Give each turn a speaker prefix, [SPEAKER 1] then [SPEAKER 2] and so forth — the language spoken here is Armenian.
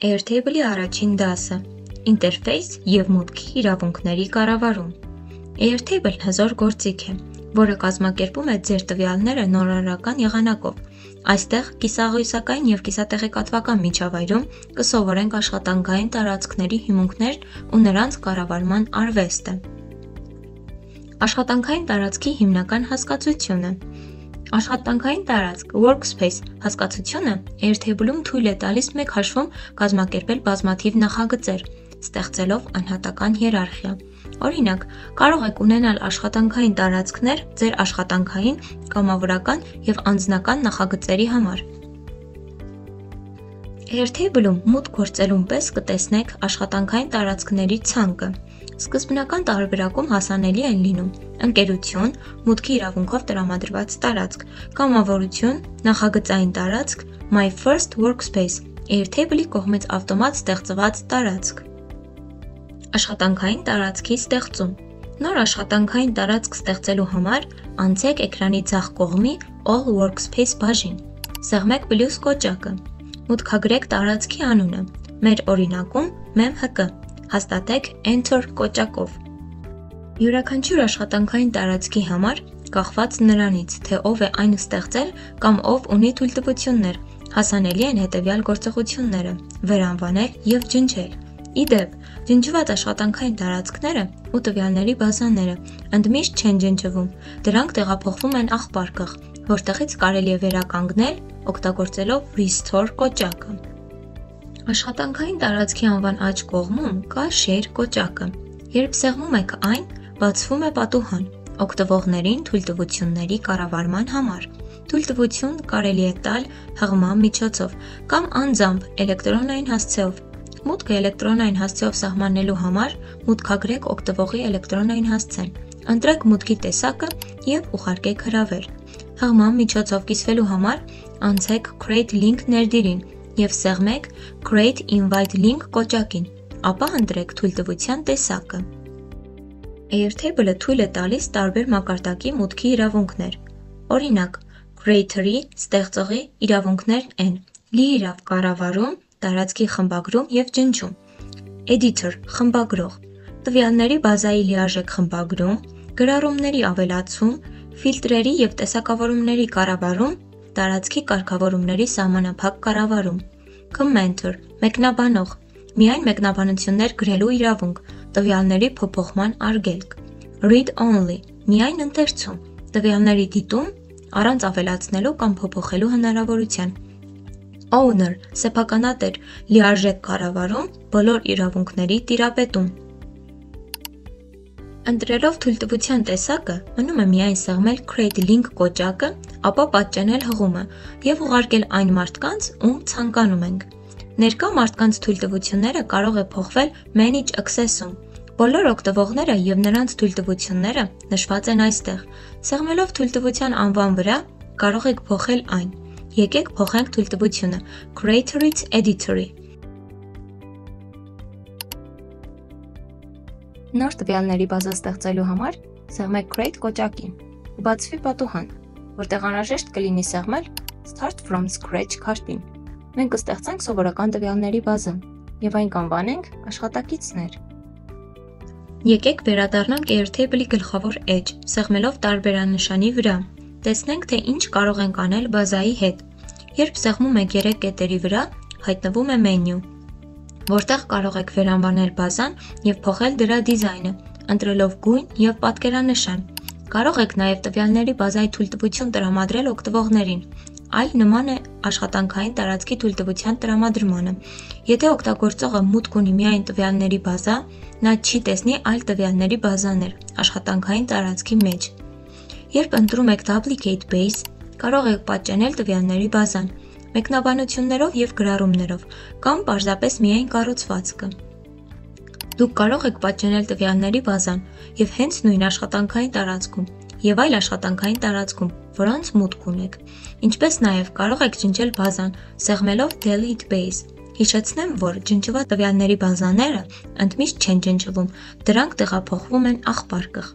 [SPEAKER 1] Airtable-ի առաջին դասը, ինտերֆեյս և մուտքի իրավունքների կառավարում։ Airtable հզոր գործիք է, որը կազմակերպում է ձեր տվյալները նորարարական եղանակով։ Այստեղ կիսաղյուսակային և կիսատեղեկատվական միջավայրում կսովորենք աշխատանքային տարածքների հիմունքներն ու նրանց կառավարման արվեստը։ Աշխատանքային տարածքի հիմնական հասկացությունը։ Աշխատանքային տարածք workspace հասկացությունը Airtable-ում թույլ է տալիս մեկ հաշվում կազմակերպել բազմաթիվ նախագծեր, ստեղծելով անհատական հիերարխիա։ Օրինակ, կարող եք ունենալ աշխատանքային տարածքներ ձեր աշխատանքային, կամավորական և անձնական նախագծերի համար։ Airtable-ում մուտք գործելուն պես կտեսնեք աշխատանքային տարածքների ցանկը։ Սկզբնական տարբերակում հասանելի են լինում ընկերություն, մուտքի իրավունքով տրամադրված տարածք, կամավորություն, նախագծային տարածք, My First Workspace, Airtable-ի կողմից ավտոմատ ստեղծված տարածք։ Աշխատանքային տարածքի ստեղծում։ Նոր աշխատանքային տարածք ստեղծելու համար անցեք էկրանի ձախ կողմի All Workspace բաժին։ Սեղմեք պլյուս կոճակը։ Մուտքագրեք տարածքի անունը։ Մեր օրինակում MemHK։ Հաստատեք Enter կոճակով։ Յուրաքանչյուր աշխատանքային տարածքի համար, կախված նրանից, թե ով է այն ստեղծել կամ ով ունի թույլտվություններ, հասանելի են հետևյալ գործողությունները՝ վերանվանել և ջնջել։ Ի դեպ, ջնջված աշխատանքային տարածքները ու տվյալների բազաները ընդմիշտ չեն ջնջվում, դրանք տեղափոխվում են աղբարկղ, որտեղից կարելի է վերականգնել օգտագործելով Restore կոճակը։ Աշխատանքային տարածքի անվան աջ կողմում կա Share կոճակը։ Երբ սեղմում եք այն, բացվում է պատուհան օգտվողներին թույլտվությունների կառավարման համար։ Թույլտվություն կարելի է տալ հղման միջոցով կամ անձամբ էլեկտրոնային հասցեով։ Մուտքը էլեկտրոնային հասցեով սահմանելու համար մուտքագրեք օգտվողի էլեկտրոնային հասցեն, ընտրեք մուտքի տեսակը և ուղարկեք հրավեր։ Հղման միջոցով կիսվելու համար անցեք Create Link ներդիրին և սեղմեք Create Invite Link կոճակին, ապա ընտրեք թույլտվության տեսակը։ Airtable-ը թույլ է տալիս տարբեր մակարդակի մուտքի իրավունքներ։ Օրինակ, Creator-ի ստեղծողի իրավունքներն են լիիրավ կառավարում, տարածքի խմբագրում և ջնջում, Editor խմբագրող, տվյալների բազայի լիարժեք խմբագրում, գրառումների ավելացում, ֆիլտրերի և տեսակավորումների կառավարում, տարածքի կարգավորումների սահմանափակ կառավարում, Commenter մեկնաբանող, միայն մեկնաբանություններ գրելու իրավունք, տվյալների փոփոխման արգելք, Read Only միայն ընթերցում, տվյալների դիտում առանց ավելացնելու կամ փոփոխելու հնարավորության, Owner սեփականատեր, լիարժեք կառավարում, բոլոր իրավունքների տիրապետում։ Ընտրելով թույլտվության տեսակը, մնում է միայն սեղմել Create Link կոճակը, ապա պատճենել հղումը և ուղարկել այն մարդկանց, ում ցանկանում ենք։ Ներկա մարդկանց թույլտվությունները կարող է փոխվել Manage Access-ում։ Բոլոր օգտվողները և նրանց թույլտվությունները նշված են այստեղ։ Սեղմելով թույլտվության անվան վրա կարող եք փոխել այն։ Եկեք փոխենք թույլտվությունը Creator-ից Editor-ի։ Նոր տվյալների բազա ստեղծելու համար սեղմեք Create կոճակին, կբացվի պատուհան, որտեղ անհրաժեշտ կլինի սեղմել Start from Scratch քարտին։ Մենք կստեղծենք սովորական տվյալների բազա և այն կանվանենք աշխատակիցներ։ Եկեք վերադառնանք Airtable-ի գլխավոր էջ, սեղմելով տարբերանշանի վրա։ Տեսնենք, թե ինչ կարող ենք անել բազայի հետ։ Երբ սեղմում եք 3 կետերի վրա, հայտնվում է մենյու, որտեղ կարող եք վերանվանել բազան և փոխել դրա դիզայնը, ընտրելով գույն և պատկերանշան։ Կարող եք նաև տվյալների բազայի թույլտվություն տրամադրել օգտվողներին, այլ նման է աշխատանքային տարածքի թույլտվության տրամադրմանը։ Եթե օգտագործողը մուտք ունի միայն տվյալների բազա, նա չի տեսնի այլ տվյալների բազաներ աշխատանքային տարածքի մեջ։ Երբ ընտրում եք Duplicate Base, կարող եք պատճենել տվյալների բազան, մեկնաբանություններով և գրառումներով, կամ պարզապես միայն կառուցվածքը։ Դուք կարող եք պատճենել տվյալների բազան և հենց նույն աշխատանքային տարածքում և այլ աշխատանքային տարածքում, որոնց մուտք ունեք։ Ինչպես նաև կարող եք ջնջել բազան, սեղմելով Delete Base։ Հիշեցնեմ, որ ջնջված տվյալների բազաները ընդմիշտ չեն ջնջվում, դրանք տեղափոխվում են աղբարկղ։